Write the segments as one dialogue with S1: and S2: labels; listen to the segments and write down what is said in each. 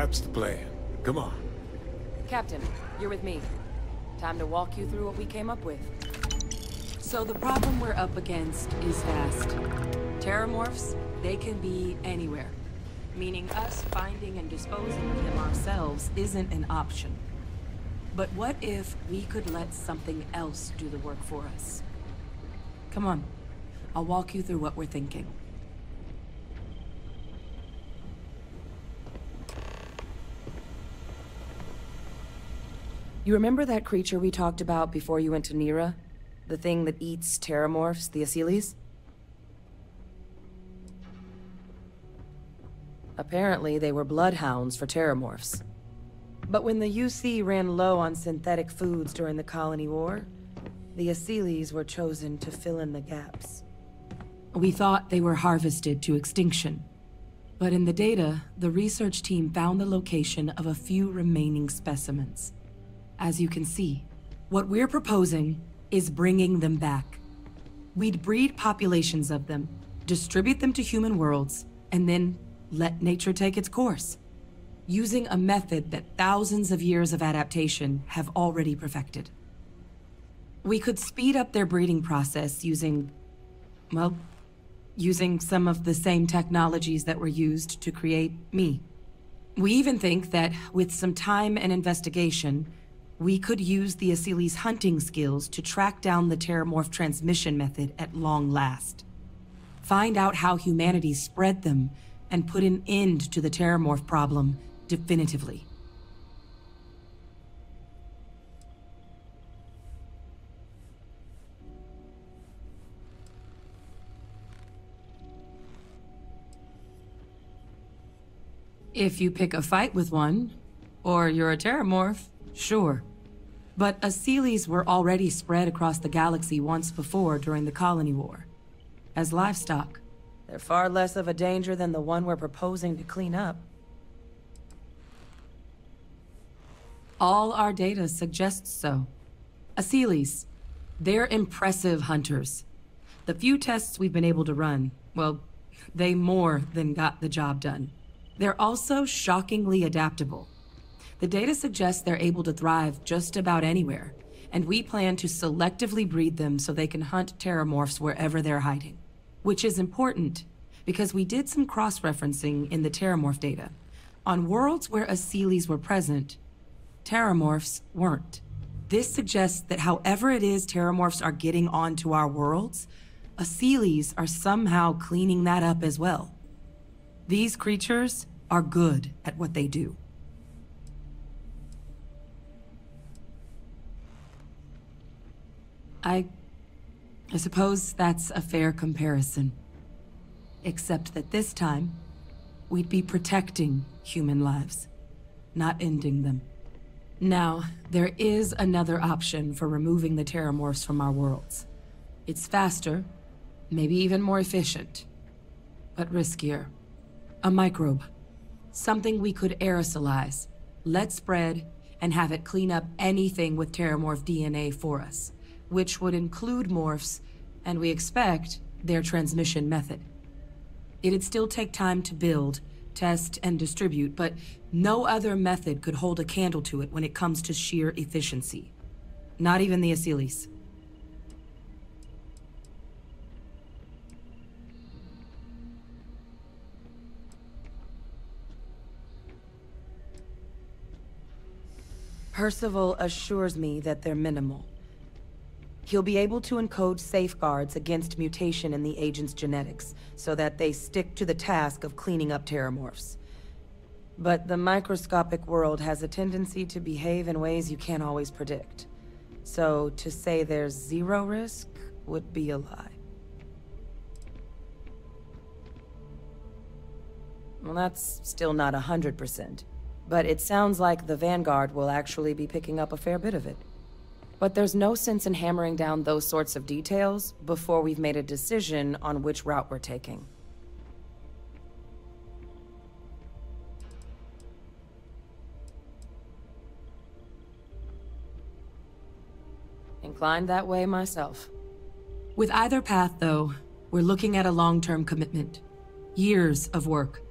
S1: What's the plan? Come on.
S2: Captain, you're with me. Time to walk you through what we came up with. So the problem we're up against is vast. Terramorphs, they can be anywhere. Meaning us finding and disposing of them ourselves isn't an option. But what if we could let something else do the work for us? Come on, I'll walk you through what we're thinking. You remember that creature we talked about before you went to Nira? The thing that eats terramorphs, the Aceles? Apparently, they were bloodhounds for terramorphs. But when the UC ran low on synthetic foods during the Colony War, the Aceles were chosen to fill in the gaps. We thought they were harvested to extinction. But in the data, the research team found the location of a few remaining specimens. As you can see, what we're proposing is bringing them back. We'd breed populations of them, distribute them to human worlds, and then let nature take its course, using a method that thousands of years of adaptation have already perfected. We could speed up their breeding process using some of the same technologies that were used to create me. We even think that with some time and investigation, we could use the Aceles' hunting skills to track down the terramorph transmission method at long last. Find out how humanity spread them and put an end to the terramorph problem definitively. If you pick a fight with one, or you're a terramorph, sure. But Aceles were already spread across the galaxy once before during the Colony War. As livestock, they're far less of a danger than the one we're proposing to clean up. All our data suggests so. Aceles, they're impressive hunters. The few tests we've been able to run, well, they more than got the job done. They're also shockingly adaptable. The data suggests they're able to thrive just about anywhere, and we plan to selectively breed them so they can hunt terramorphs wherever they're hiding. Which is important, because we did some cross-referencing in the terramorph data. On worlds where Aceles were present, terramorphs weren't. This suggests that however it is terramorphs are getting onto our worlds, Aceles are somehow cleaning that up as well. These creatures are good at what they do. I suppose that's a fair comparison. Except that this time, we'd be protecting human lives, not ending them. Now, there is another option for removing the terramorphs from our worlds. It's faster, maybe even more efficient, but riskier. A microbe. Something we could aerosolize, let spread, and have it clean up anything with terramorph DNA for us, which would include morphs, and we expect their transmission method. It'd still take time to build, test, and distribute, but no other method could hold a candle to it when it comes to sheer efficiency. Not even the Aceles. Percival assures me that they're minimal. He'll be able to encode safeguards against mutation in the agent's genetics, so that they stick to the task of cleaning up terramorphs. But the microscopic world has a tendency to behave in ways you can't always predict. So to say there's zero risk would be a lie. Well, that's still not 100%. But it sounds like the Vanguard will actually be picking up a fair bit of it. But there's no sense in hammering down those sorts of details before we've made a decision on which route we're taking. Inclined that way myself. With either path, though, we're looking at a long-term commitment. Years of work.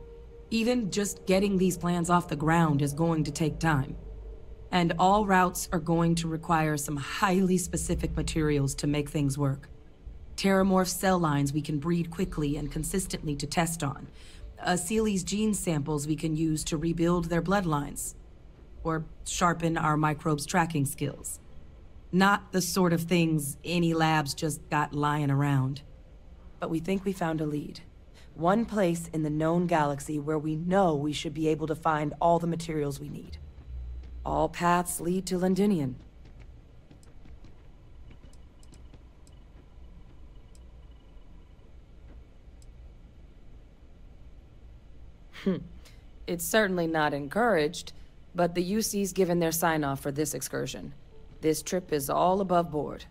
S2: Even just getting these plans off the ground is going to take time. And all routes are going to require some highly specific materials to make things work. Terramorph cell lines we can breed quickly and consistently to test on. Aceles gene samples we can use to rebuild their bloodlines. Or sharpen our microbes' tracking skills. Not the sort of things any labs just got lying around. But we think we found a lead. One place in the known galaxy where we know we should be able to find all the materials we need. All paths lead to Londinion. It's certainly not encouraged, but the UC's given their sign-off for this excursion. This trip is all above board.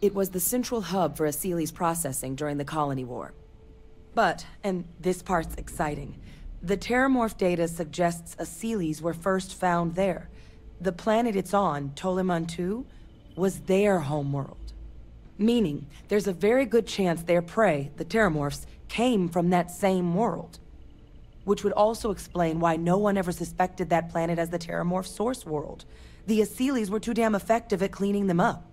S2: It was the central hub for Aceles processing during the Colony War. But, and this part's exciting, the Terramorph data suggests Aceles were first found there. The planet it's on, Toliman 2, was their homeworld. Meaning, there's a very good chance their prey, the Terramorphs, came from that same world. Which would also explain why no one ever suspected that planet as the Terramorph source world. The Aceles were too damn effective at cleaning them up.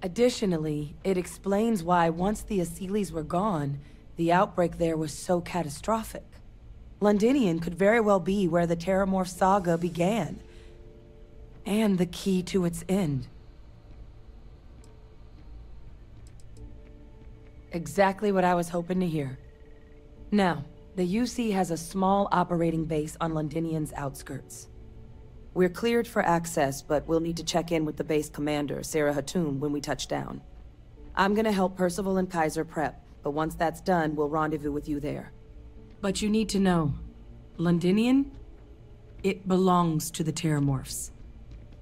S2: Additionally, it explains why once the Aceles were gone, the outbreak there was so catastrophic. Londinion could very well be where the Terramorph saga began. And the key to its end. Exactly what I was hoping to hear. Now, the UC has a small operating base on Londinion's outskirts. We're cleared for access, but we'll need to check in with the base commander, Sarah Hatoum, when we touch down. I'm gonna help Percival and Kaiser prep, but once that's done, we'll rendezvous with you there. But you need to know, Londinion, it belongs to the Terramorphs.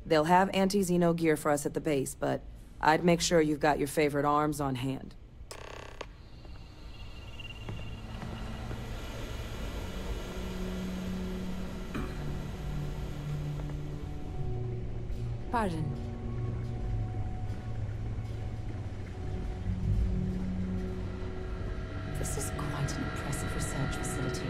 S2: They'll have anti-Xeno gear for us at the base, but I'd make sure you've got your favorite arms on hand. Pardon.
S1: This is quite an impressive research facility.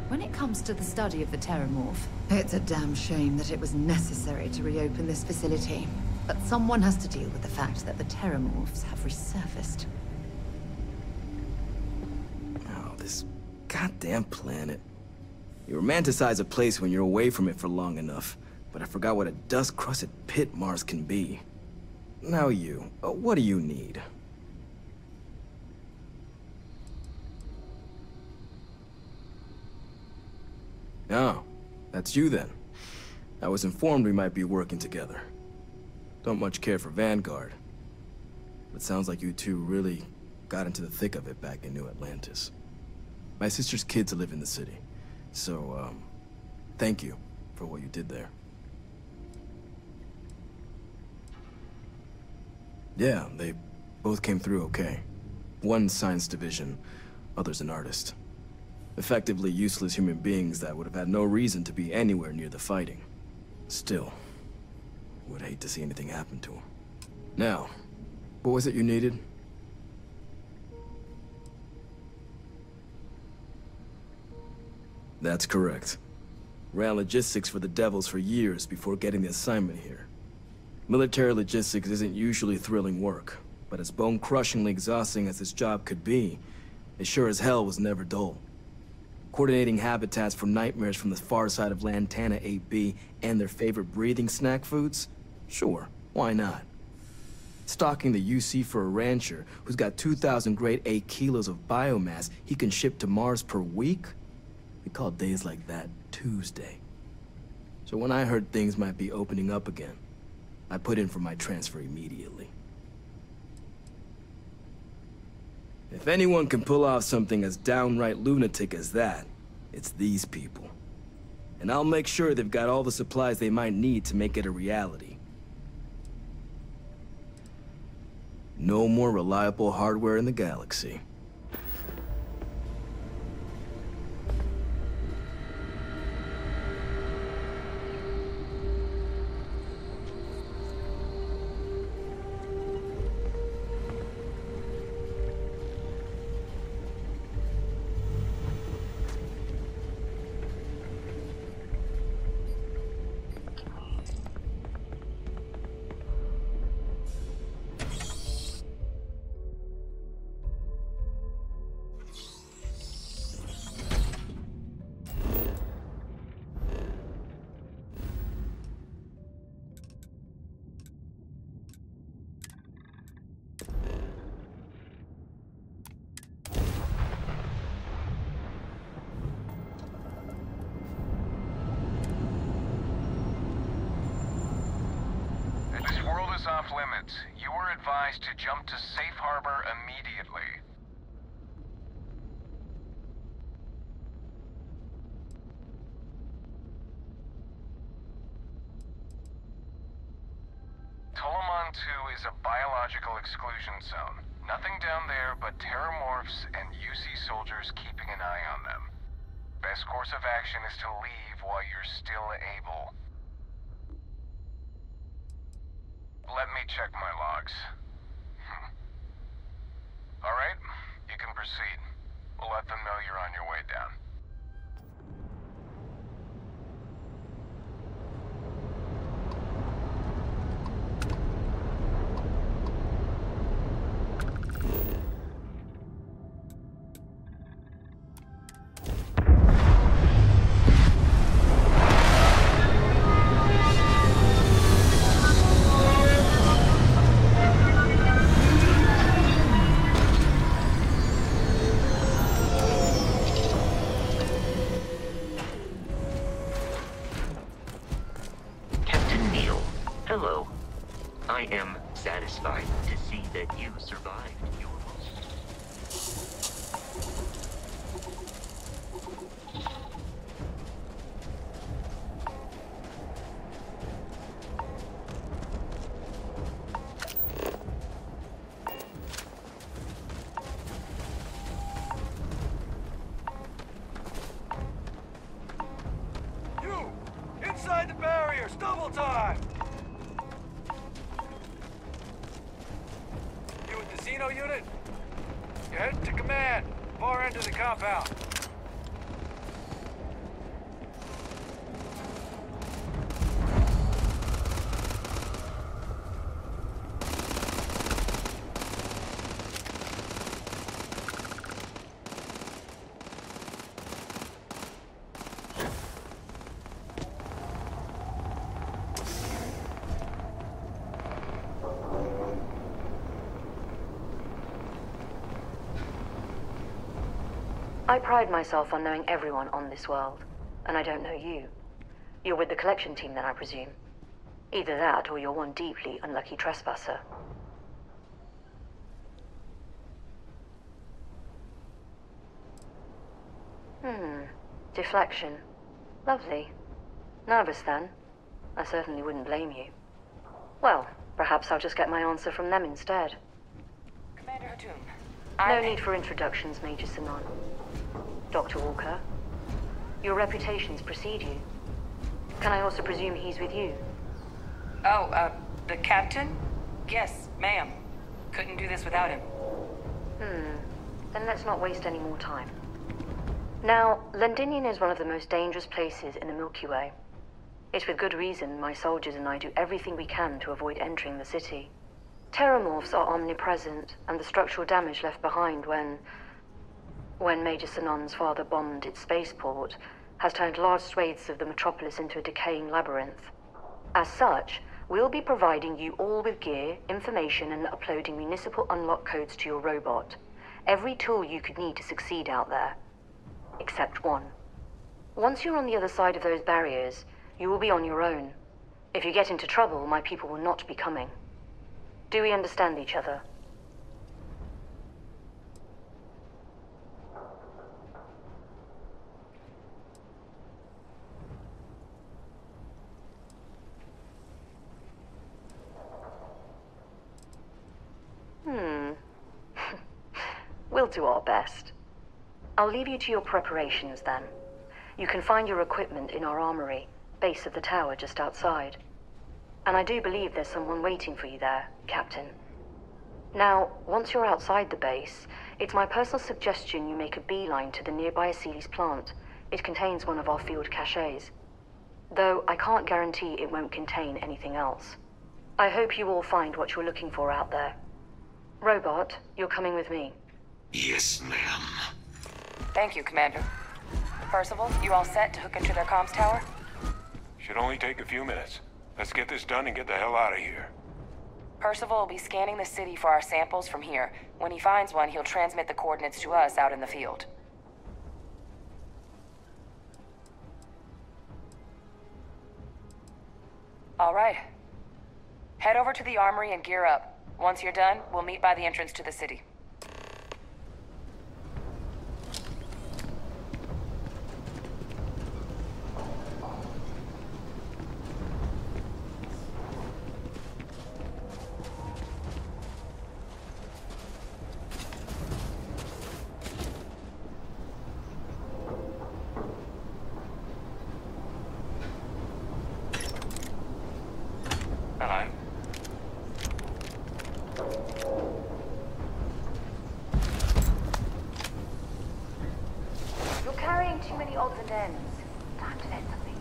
S1: When it comes to the study of the Terramorph, it's a damn shame that it was necessary to reopen this facility. But someone has to deal with the fact that the Terramorphs have resurfaced.
S3: Oh, this goddamn planet. You romanticize a place when you're away from it for long enough. But I forgot what a dust-crusted pit Mars can be. Now you, what do you need? Oh, that's you then. I was informed we might be working together. Don't much care for Vanguard. But sounds like you two really got into the thick of it back in New Atlantis. My sister's kids live in the city. So, thank you for what you did there. Yeah, they both came through okay. One science division, others an artist. Effectively useless human beings that would have had no reason to be anywhere near the fighting. Still, would hate to see anything happen to them. Now, what was it you needed? That's correct. Ran logistics for the Devils for years before getting the assignment here. Military logistics isn't usually thrilling work, but as bone-crushingly exhausting as this job could be, it sure as hell was never dull. Coordinating habitats for nightmares from the far side of Lantana 8B and their favorite breathing snack foods? Sure, why not? Stocking the UC for a rancher who's got 2,000 grade A kilos of biomass he can ship to Mars per week? We call days like that Tuesday. So when I heard things might be opening up again, I put in for my transfer immediately. If anyone can pull off something as downright lunatic as that, it's these people. And I'll make sure they've got all the supplies they might need to make it a reality. No more reliable hardware in the galaxy.
S4: is off limits. You were advised to jump to safe harbor immediately. Tolomon 2 is a biological exclusion zone. Nothing down there but terramorphs and UC soldiers keeping an eye on them. Best course of action is to leave while you're still able. Let me check my logs. Alright, you can proceed. We'll let them know you're on your way down.
S5: Hello. I am satisfied to see that you survived your
S6: You! Inside the barriers! Double time! Xeno unit, you're heading to command, far end of the compound.
S1: I pride myself on knowing everyone on this world, and I don't know you. You're with the collection team then, I presume. Either that, or you're one deeply unlucky trespasser. Deflection. Lovely. Nervous then? I certainly wouldn't blame you. Well, perhaps I'll just get my answer from them instead.
S7: Commander Hatum.
S1: No need for introductions, Major Sinon. Dr. Walker, your reputations precede you. Can I also presume he's with you?
S7: Oh, the captain? Yes, ma'am. Couldn't do this without him.
S1: Then let's not waste any more time. Now, Londinion is one of the most dangerous places in the Milky Way. It's with good reason my soldiers and I do everything we can to avoid entering the city. Terramorphs are omnipresent, and the structural damage left behind when Major Sinon's father bombed its spaceport has turned large swathes of the metropolis into a decaying labyrinth. As such, we'll be providing you all with gear, information, and uploading municipal unlock codes to your robot. Every tool you could need to succeed out there. Except one. Once you're on the other side of those barriers, you will be on your own. If you get into trouble, my people will not be coming. Do we understand each other? We'll do our best. I'll leave you to your preparations then. You can find your equipment in our armory, base of the tower just outside. And I do believe there's someone waiting for you there, Captain. Now, once you're outside the base, it's my personal suggestion you make a beeline to the nearby Aceles plant. It contains one of our field caches. Though I can't guarantee it won't contain anything else. I hope you all find what you're looking for out there. Robot, you're coming with me.
S8: Yes, ma'am.
S7: Thank you, Commander. Percival, you all set to hook into their comms tower?
S4: Should only take a few minutes. Let's get this done and get the hell out of here.
S7: Percival will be scanning the city for our samples from here. When he finds one, he'll transmit the coordinates to us out in the field. All right. Head over to the armory and gear up. Once you're done, we'll meet by the entrance to the city.
S6: Hello.
S7: You're carrying too many odds and ends. Time to let something go.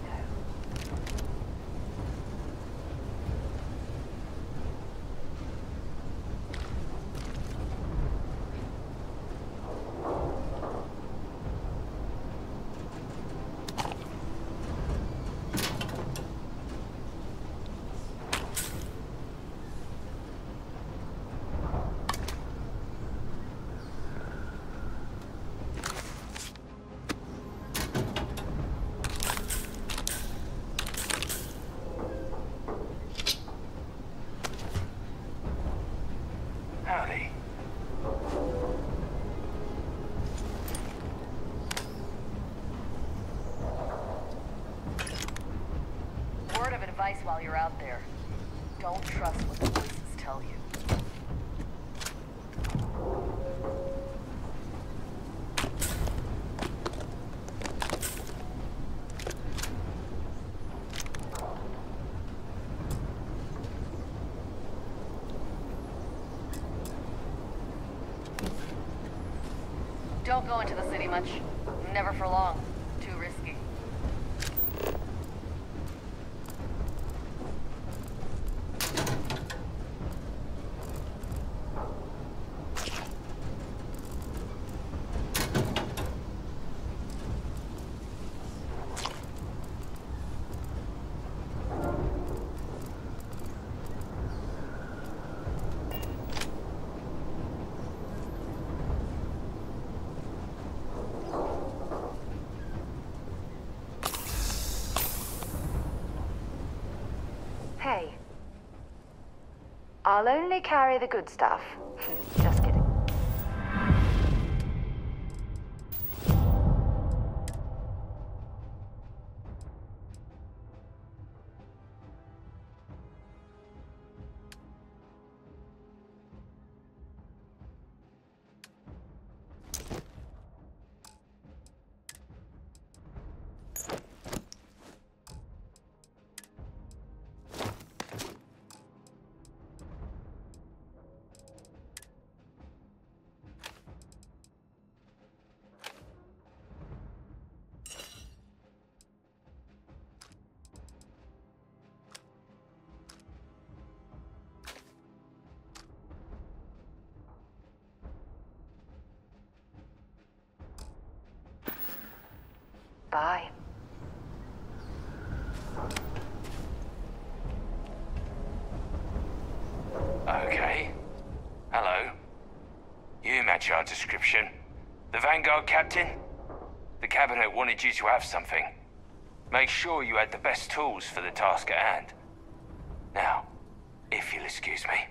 S6: Howdy.
S7: Word of advice while you're out there. Don't trust what the voices tell you. Don't go into the city much. Never for long. Too risky. Hey. I'll only carry the good stuff. Just kidding. Bye.
S6: Okay. Hello. You match our description. The Vanguard captain? The cabinet wanted you to have something. Make sure you had the best tools for the task at hand. Now, if you'll excuse me.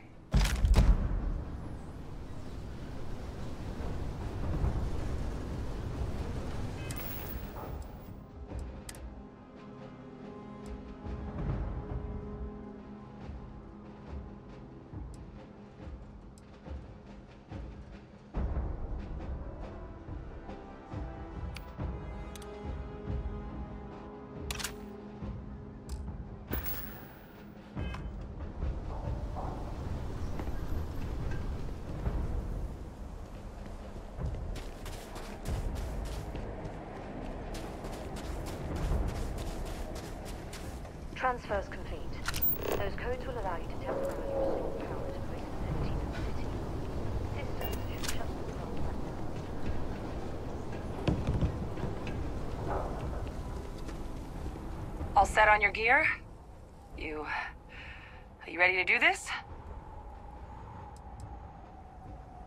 S7: Transfer's complete. Those codes will allow you to temporarily restore power to most facilities in the city. Systems should shut the control back down. All set on your gear? Are you ready to do this?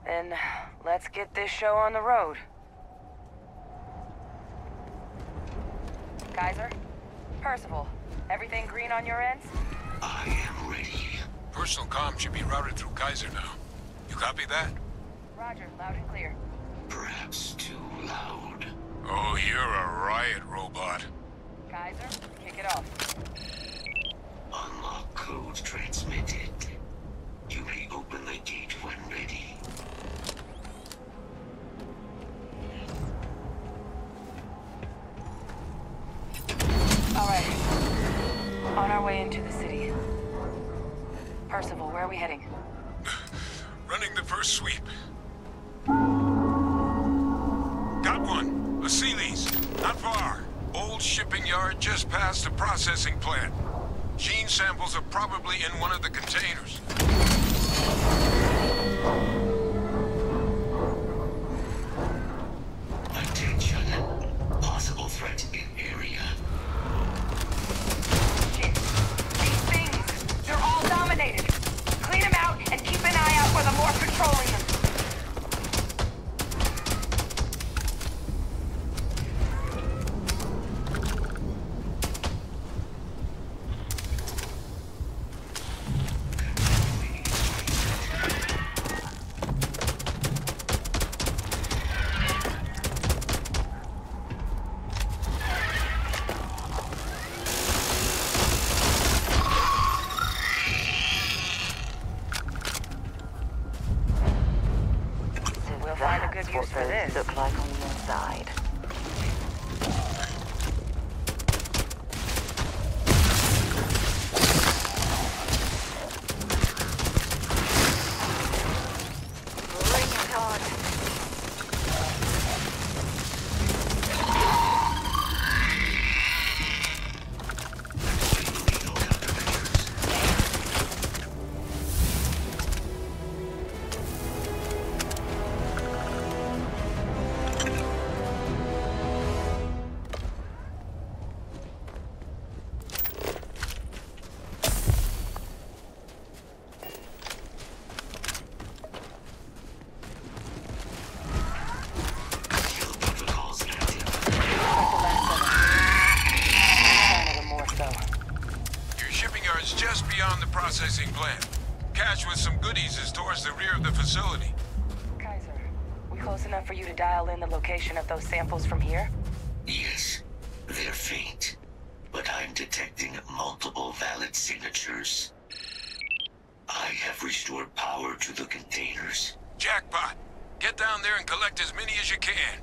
S7: Then let's get this show on the road. Kaiser? Percival? Everything green on your ends?
S8: I am ready.
S9: Personal comm should be routed through Kaiser now. You copy that?
S7: Roger, loud and clear.
S8: Perhaps too loud.
S9: Oh, you're a riot robot.
S7: Kaiser, kick it off.
S8: Unlock code transmitted. You may open the gate when ready.
S7: Alright. On our way into the city. Percival, where are we heading?
S9: Running the first sweep. Got one. Aceles. Not far. Old shipping yard just past the processing plant. Gene samples are probably in one of the containers.
S8: Attention. Possible threat in area.
S7: Shit. These things, they're all dominated. Clean them out and keep an eye out for the more patrolling them.
S1: Look like on the inside. Bring it on.
S9: Just beyond the processing plant. Cache with some goodies is towards the rear of the facility.
S7: Kaiser, we close enough for you to dial in the location of those samples from here?
S8: Yes, they're faint, but I'm detecting multiple valid signatures. I have restored power to the containers.
S9: Jackpot! Get down there and collect as many as you can.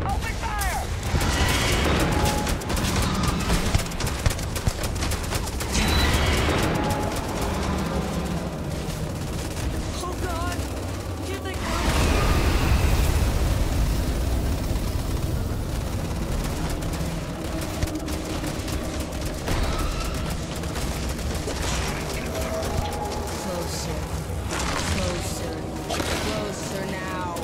S7: Open fire!
S2: Oh God! Here they come!
S10: Closer. Closer. Closer now.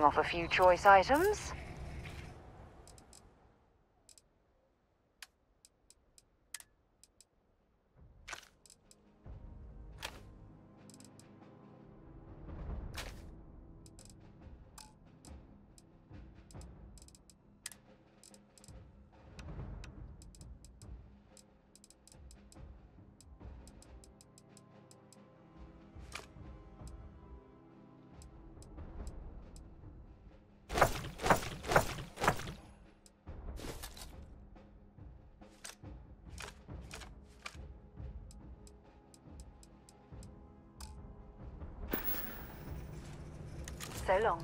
S7: showing off a few choice items. So long.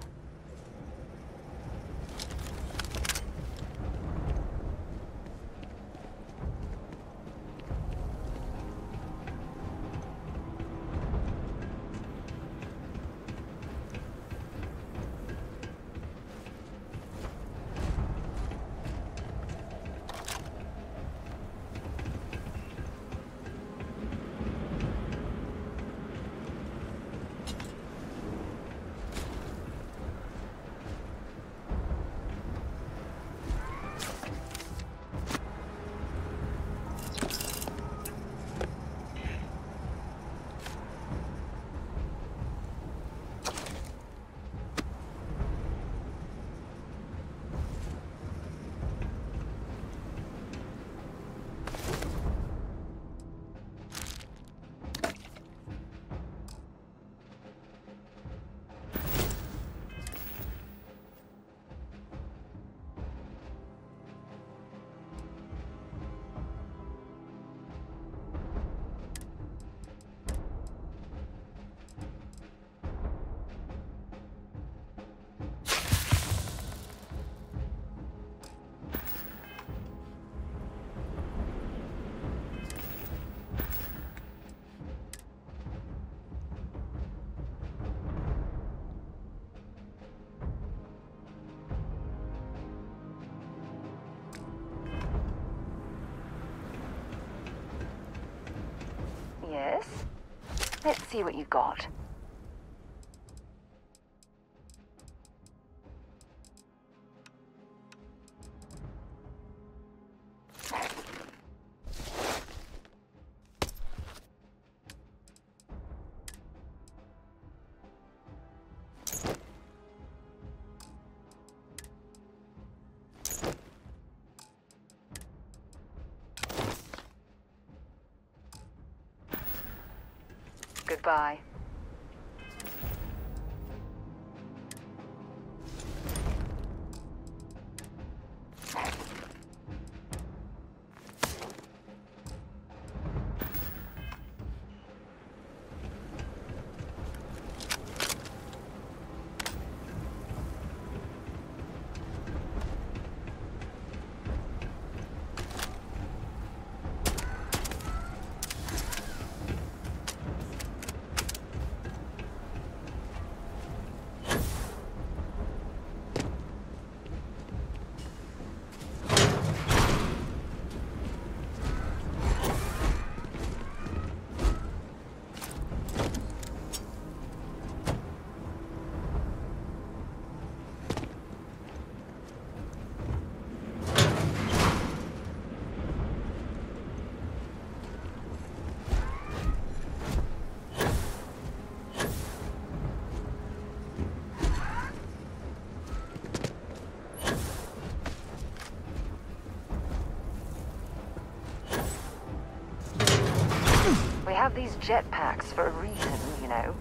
S7: Yes? Let's see what you got. Goodbye. We have these jetpacks for a reason, you know.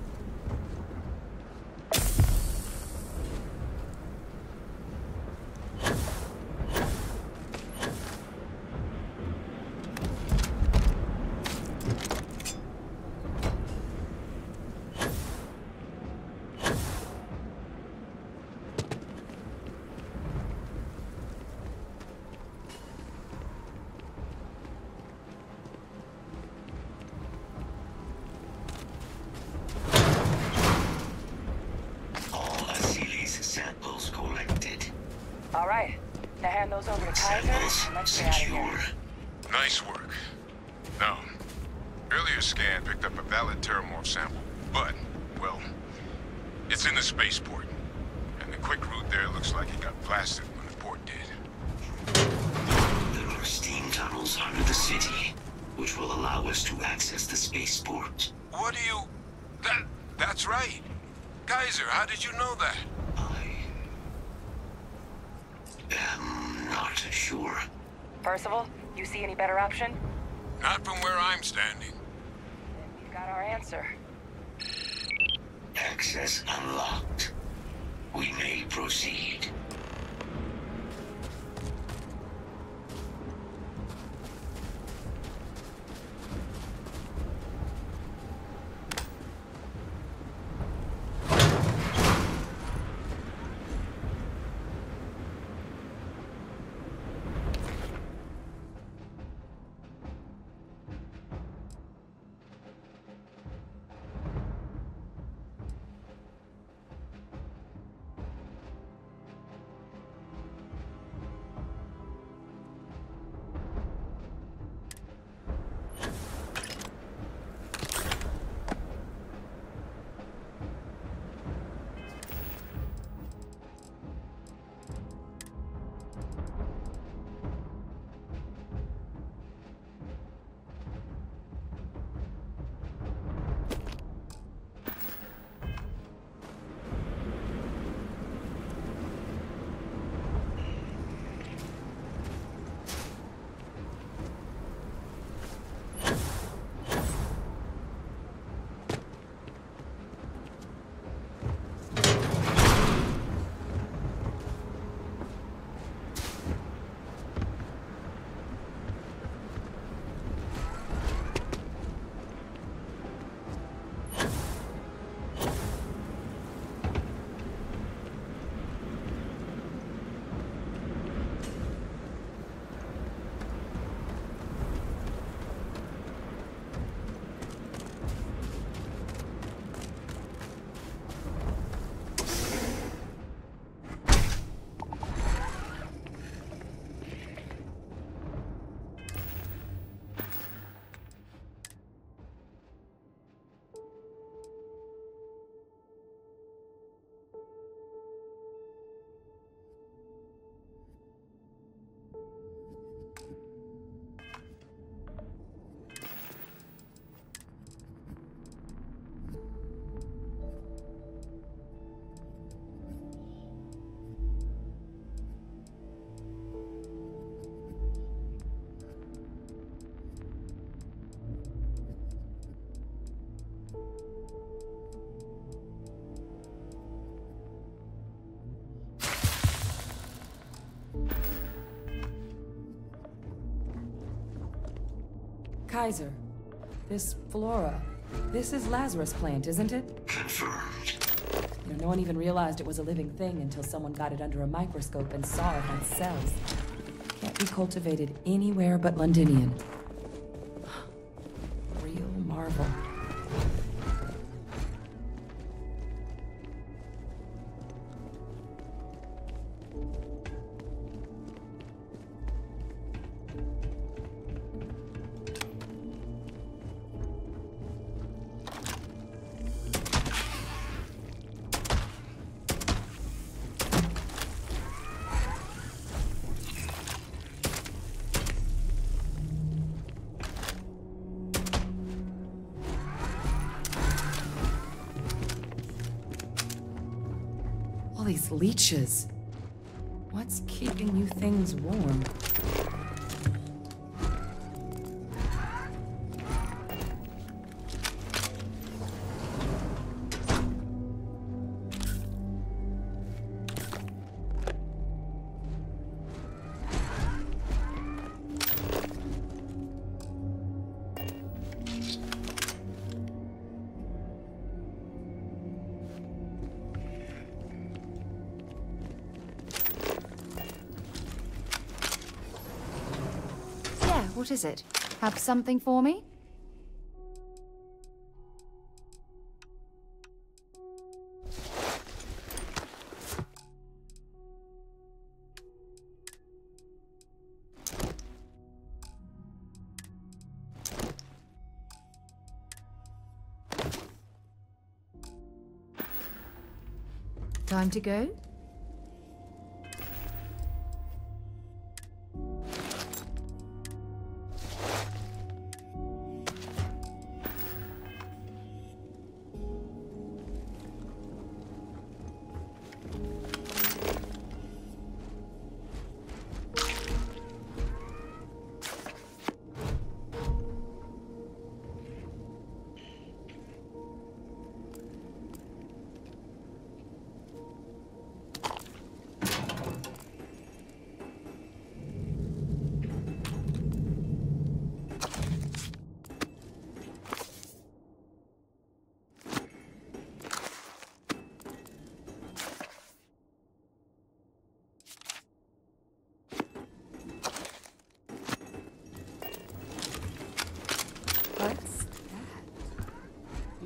S10: All right. Now hand those over to Kaiser and let's get out of here.
S9: Nice work. Now, earlier scan picked up a valid terramorph sample, but, well, it's in the spaceport. And the quick route there looks like it got blasted when the port did.
S8: There are steam tunnels under the city, which will allow us to access the spaceport.
S9: What do you... That's right. Kaiser, how did you know that?
S8: I am not sure.
S10: Percival, you see any better option?
S9: Not from where I'm standing.
S10: Then we've got our answer.
S8: Access unlocked. We may proceed.
S2: Kaiser, this flora, this is Lazarus plant, isn't it?
S8: Confirmed.
S2: You know, no one even realized it was a living thing until someone got it under a microscope and saw it had cells. Can't be cultivated anywhere but Londinion. Real marvel. These leeches. What's keeping you things warm?
S1: What is it? Have something for me? Time to go?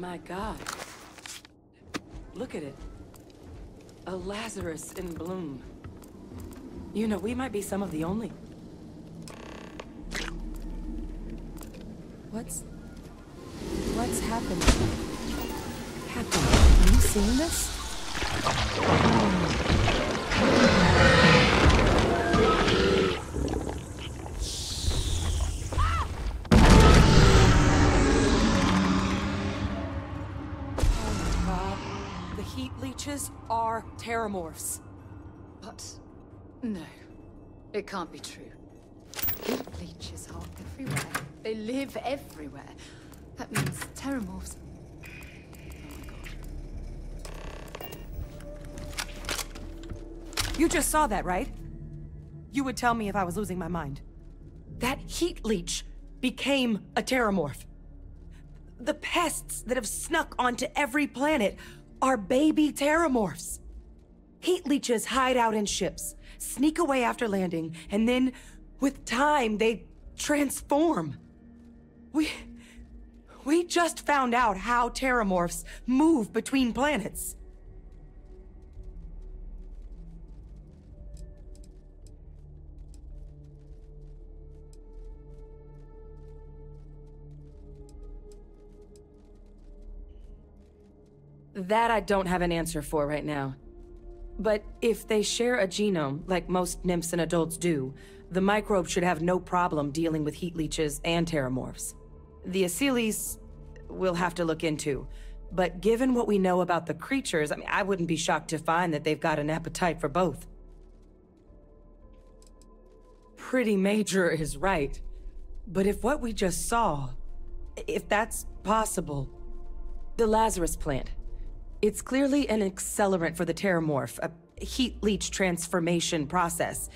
S2: My God. Look at it. A Lazarus in bloom. You know, we might be some of the only... What's happening? Captain, are you seeing this? Leeches are terramorphs.
S1: But... no. It can't be true. Heat leeches are everywhere. They live everywhere. That means terramorphs... oh my god.
S2: You just saw that, right? You would tell me if I was losing my mind. That heat leech became a terramorph. The pests that have snuck onto every planet are baby terramorphs. Heat leeches hide out in ships, sneak away after landing, and then, with time, they transform. We just found out how terramorphs move between planets. That I don't have an answer for right now. But if they share a genome, like most nymphs and adults do, the microbe should have no problem dealing with heat leeches and terramorphs. The Aceles we'll have to look into. But given what we know about the creatures, I wouldn't be shocked to find that they've got an appetite for both. Pretty major is right. But if what we just saw, if that's possible, the Lazarus plant, it's clearly an accelerant for the terramorph, a heat leech transformation process.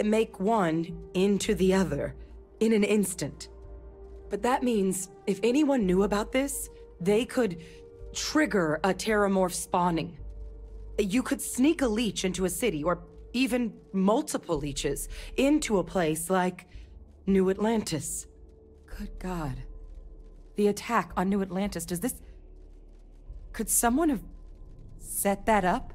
S2: Make one into the other in an instant. But that means if anyone knew about this, they could trigger a terramorph spawning. You could sneak a leech into a city, or even multiple leeches, into a place like New Atlantis. Good God. The attack on New Atlantis, does this... Could someone have set that up?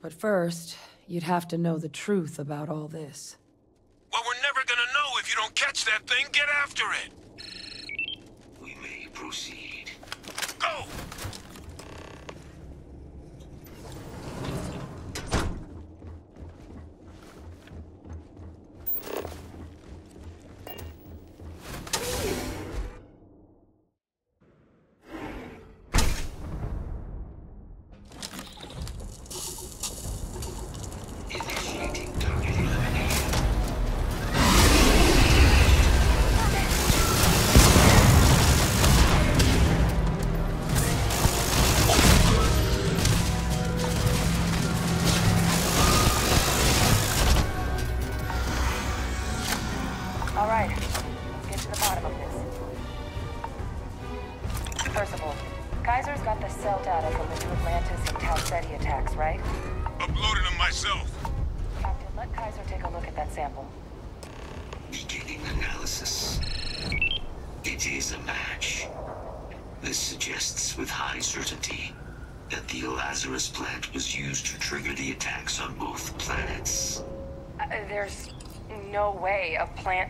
S2: But first, you'd have to know the truth about all this.
S9: Well, we're never gonna know if you don't catch that thing. Get after it!
S8: We may proceed.
S9: Go!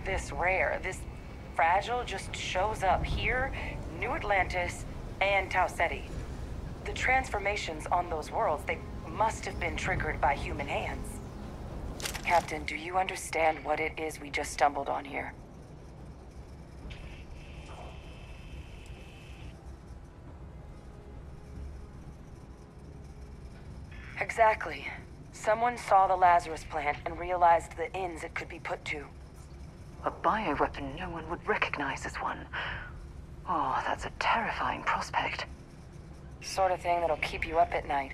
S10: This rare, this fragile just shows up here, New Atlantis, and Tau Ceti. The transformations on those worlds, they must have been triggered by human hands. Captain, do you understand what it is we just stumbled on here? Exactly. Someone saw the Lazarus plant and realized the ends it could be put to.
S7: A bioweapon no one would recognize as one. Oh, that's a terrifying prospect.
S10: Sort of thing that'll keep you up at night.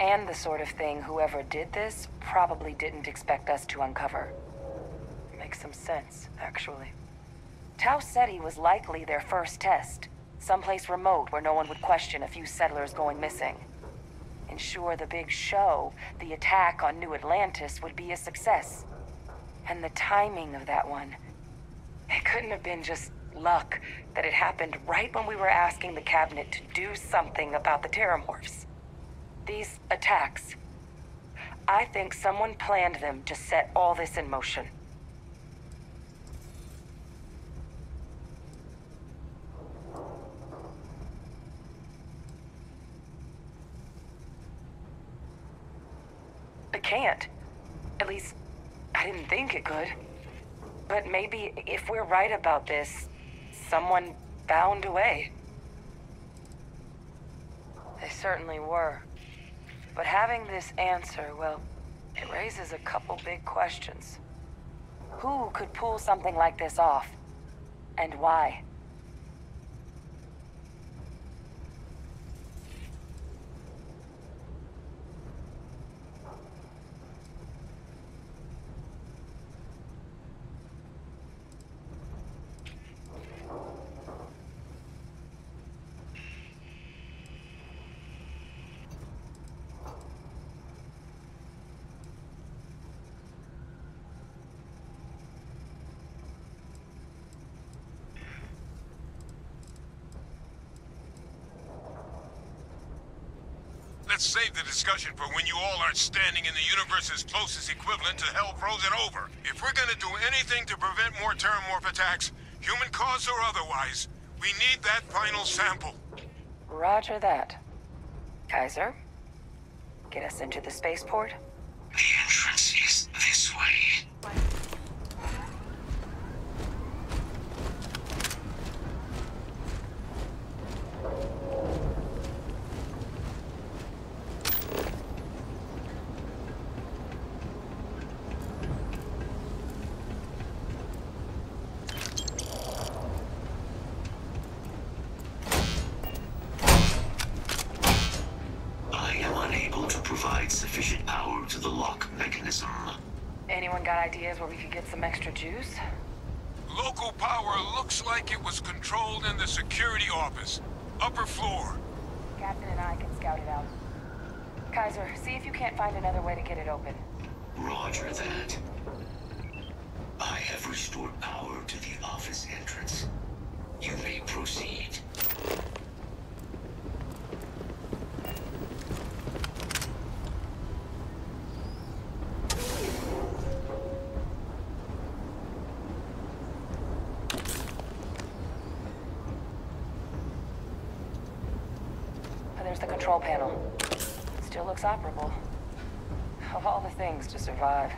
S10: And the sort of thing whoever did this probably didn't expect us to uncover. Makes some sense, actually. Tau Ceti was likely their first test. Someplace remote where no one would question a few settlers going missing. Ensure the big show, the attack on New Atlantis, would be a success. And the timing of that one, It couldn't have been just luck that it happened right when we were asking the cabinet to do something about the terramorphs. These attacks, I think someone planned them to set all this in motion. It can't. At least, I didn't think it could. But maybe if we're right about this, someone found a way. They certainly were. But having this answer, well, it raises a couple big questions. Who could pull something like this off? And why?
S9: Let's save the discussion for when you all aren't standing in the universe's closest equivalent to hell frozen over. If we're gonna do anything to prevent more terramorph attacks, human cause or otherwise, we need that final sample.
S10: Roger that. Kaiser, get us into the spaceport?
S8: The entrance is this way. Sufficient power to the lock mechanism.
S10: Anyone got ideas where we could get some extra juice?
S9: Local power looks like it was controlled in the security office. Upper floor.
S10: Captain and I can scout it out. Kaiser, see if you can't find another way to get it open.
S8: Roger that. I have restored power to the office entrance. You may proceed.
S10: There's the control panel. Still looks operable. Of all the things to survive.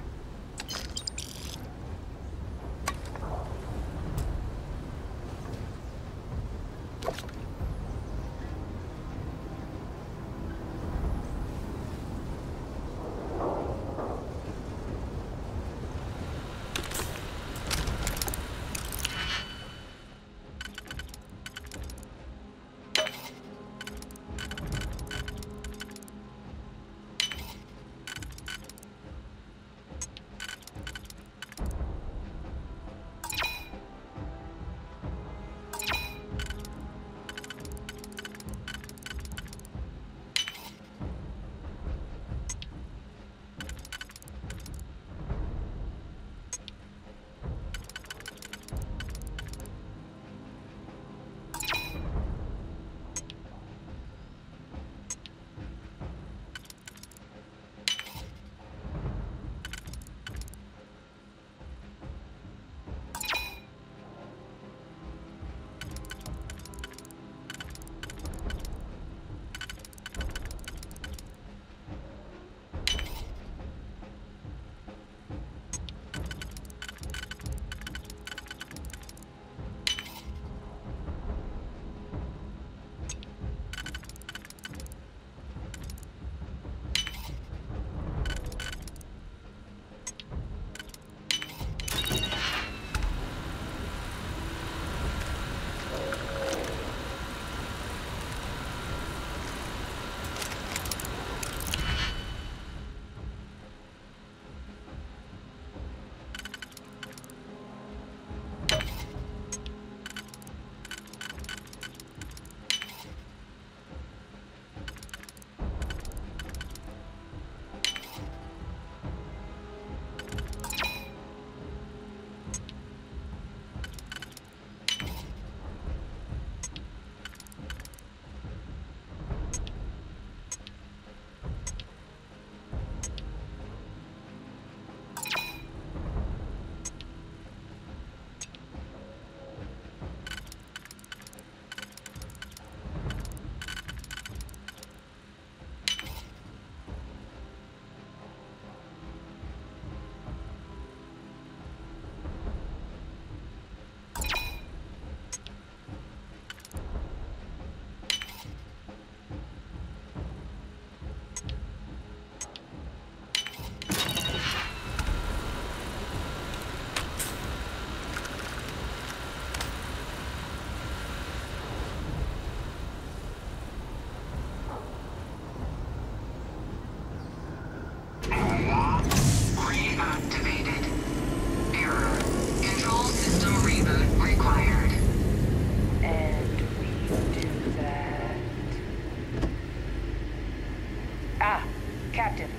S10: Captain,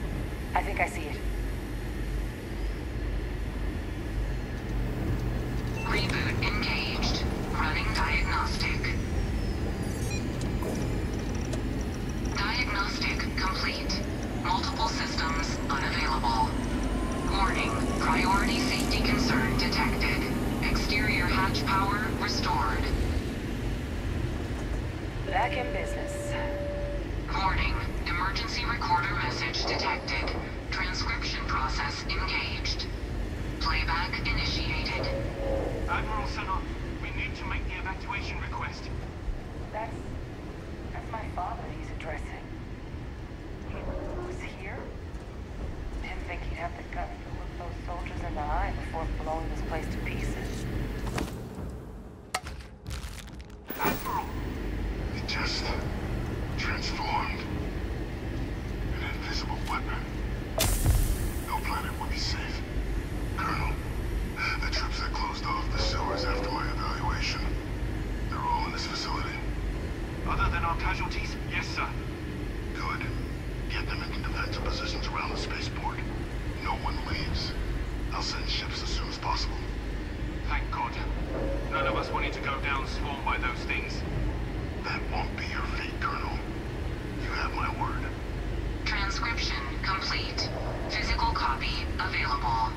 S10: I think I see it.
S11: Reboot engaged. Running diagnostic. Diagnostic complete. Multiple systems unavailable. Warning, priority safety concern detected. Exterior hatch power restored.
S10: Back in business.
S11: Warning, emergency recorder message detected. Transcription process engaged. Playback initiated.
S12: Admiral Sanon, we need to make the evacuation request.
S10: That's my father he's addressing. He was here? Didn't think he'd have the guts to look those soldiers in the eye before blowing this place to pieces.
S9: Admiral! It just transformed. An invisible weapon. No planet would be safe. Colonel, the troops that closed off the sewers after my evaluation, they're all in this facility.
S12: Other than our casualties, yes, sir.
S9: Good. Get them into defensive positions around the spaceport. No one leaves. I'll send ships as soon as possible.
S12: Thank God. None of us wanted to go down swarmed by those things.
S9: That won't be your fate, Colonel. You have my word.
S11: Transcription complete. Physical copy available.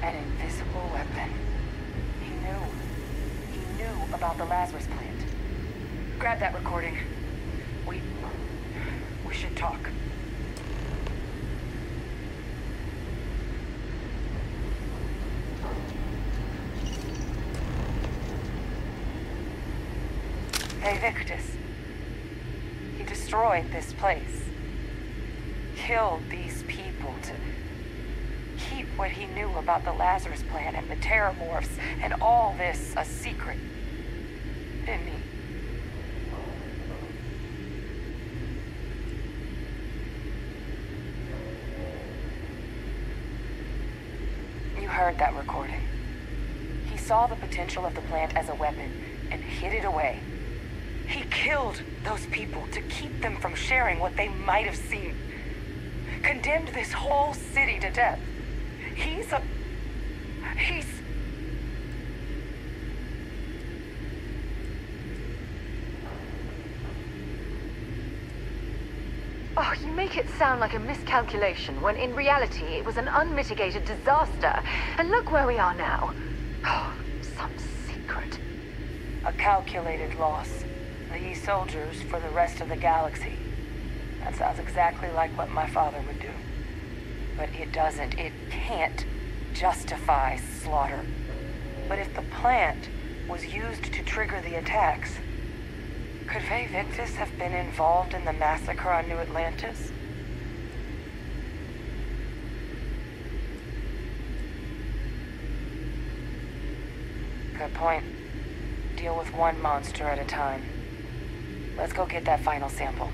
S10: An invisible weapon. He knew about the Lazarus plant. Grab that recording. We should talk. Hey, Victus. He destroyed this place. Killed these people to keep what he knew about the Lazarus plant and the Terramorphs and all this a secret. Didn't he? You heard that recording. He saw the potential of the plant as a weapon and hid it away. He killed those people to keep them from sharing what they might have seen. Condemned this whole city to death. He's...
S7: Oh, you make it sound like a miscalculation, when in reality it was an unmitigated disaster. And look where we are now. Oh, some secret.
S10: A calculated loss. These soldiers for the rest of the galaxy. That sounds exactly like what my father would do. But it can't justify slaughter. But if the plant was used to trigger the attacks, could Faye Victus have been involved in the massacre on New Atlantis? Good point. Deal with one monster at a time. Let's go get that final sample.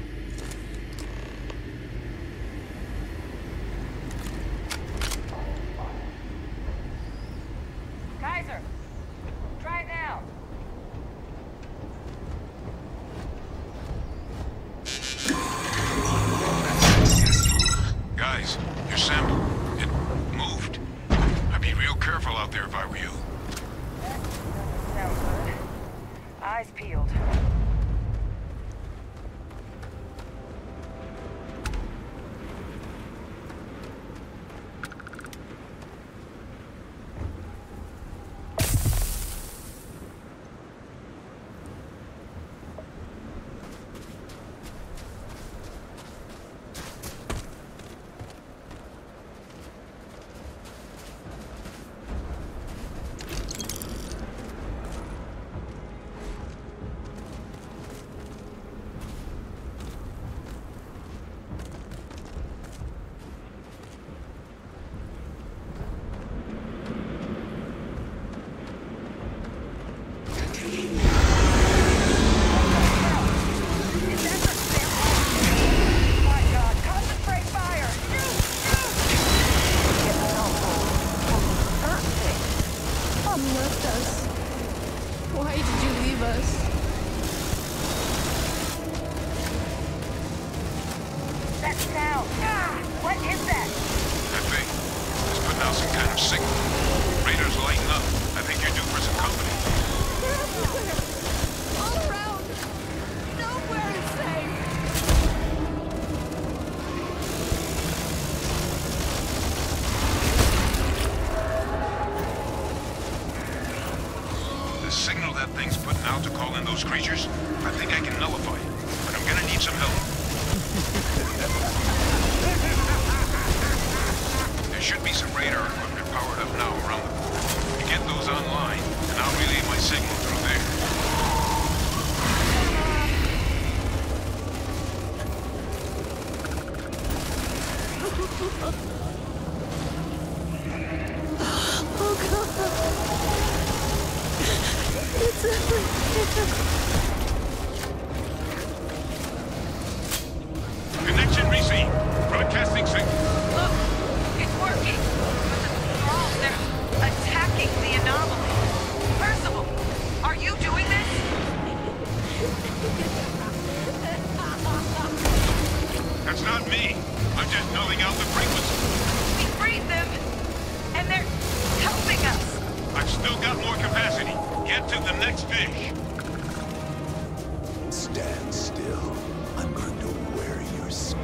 S10: Kaiser! Try it now!
S9: Guys, your sample, it moved. I'd be real careful out there if I were you.
S10: Sounds good. Eyes peeled. What is that?
S9: That thing is putting out some kind of signal. Radar's lighting up. I think you're due for some company.
S1: They're everywhere! All around! Nowhere is safe!
S9: The signal that thing's putting out to call in those creatures, I think I can nullify it. But I'm gonna need some help. There should be some radar equipment powered up now around the port. You get those online, and I'll relay my signal through there.
S1: Oh god! It's everywhere!
S9: Connection received. Broadcasting signal.
S10: Look, it's working. But the thralls, they're attacking the anomaly. Percival, are you doing this?
S9: That's not me. I'm just nulling out the frequency.
S10: We freed them, and they're helping us.
S9: I've still got more capacity. Get to the next fish.
S13: Stand still. I'm going to wear your skin.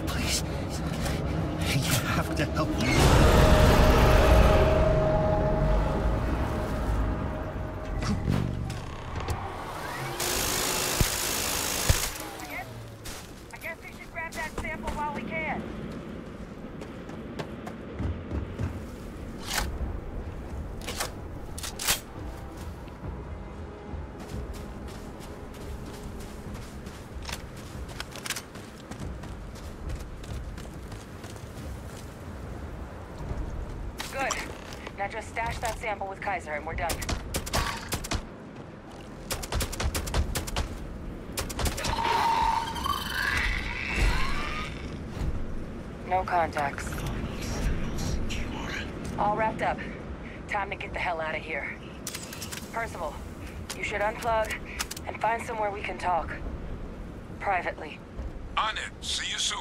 S14: Please. You have to help me.
S10: I guess we should grab that sample while we can. Good. Now just stash that sample with Kaiser and we're done. No contacts. All wrapped up. Time to get the hell out of here. Percival, you should unplug and find somewhere we can talk. Privately.
S9: On it. See you soon.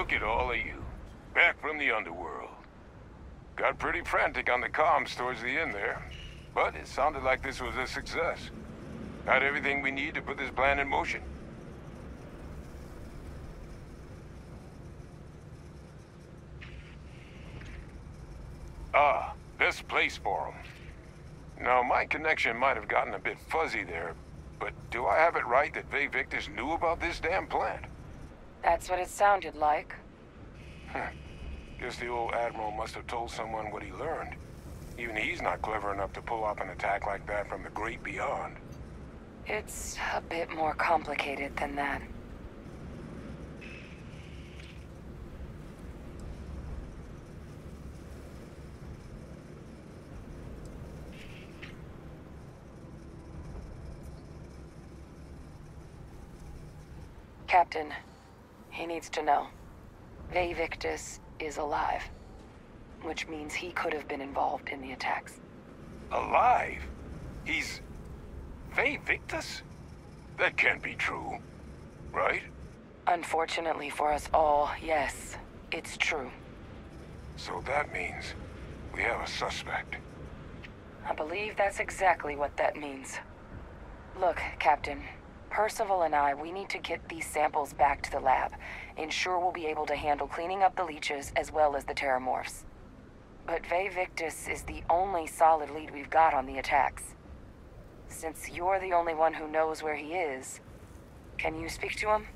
S9: Look at all of you. Back from the underworld. Got pretty frantic on the comms towards the end there. But it sounded like this was a success. Got everything we need to put this plan in motion. Ah, best place for them. Now, my connection might have gotten a bit fuzzy there, but do I have it right that Vae Victus knew about this damn plant?
S10: That's what it sounded like.
S9: Guess the old Admiral must have told someone what he learned. Even he's not clever enough to pull off an attack like that from the great beyond.
S10: It's a bit more complicated than that. Captain, he needs to know. Vae Victus is alive, which means he could have been involved in the attacks.
S9: Alive? He's... Vae Victus? That can't be true, right?
S10: Unfortunately for us all, yes, it's true.
S9: So that means we have a suspect.
S10: I believe that's exactly what that means. Look, Captain, Percival and we need to get these samples back to the lab. Ensure we'll be able to handle cleaning up the leeches as well as the terramorphs. But Vae Victus is the only solid lead we've got on the attacks. Since you're the only one who knows where he is, can you speak to him?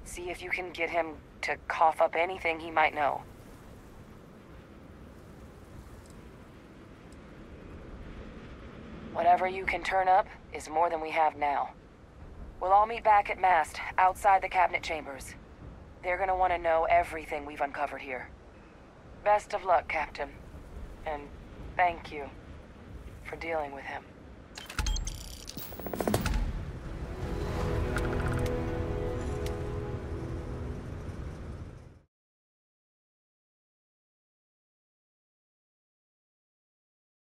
S10: See if you can get him to cough up anything he might know. Whatever you can turn up is more than we have now. We'll all meet back at Mast, outside the cabinet chambers. They're gonna want to know everything we've uncovered here. Best of luck, Captain. And thank you for dealing with him.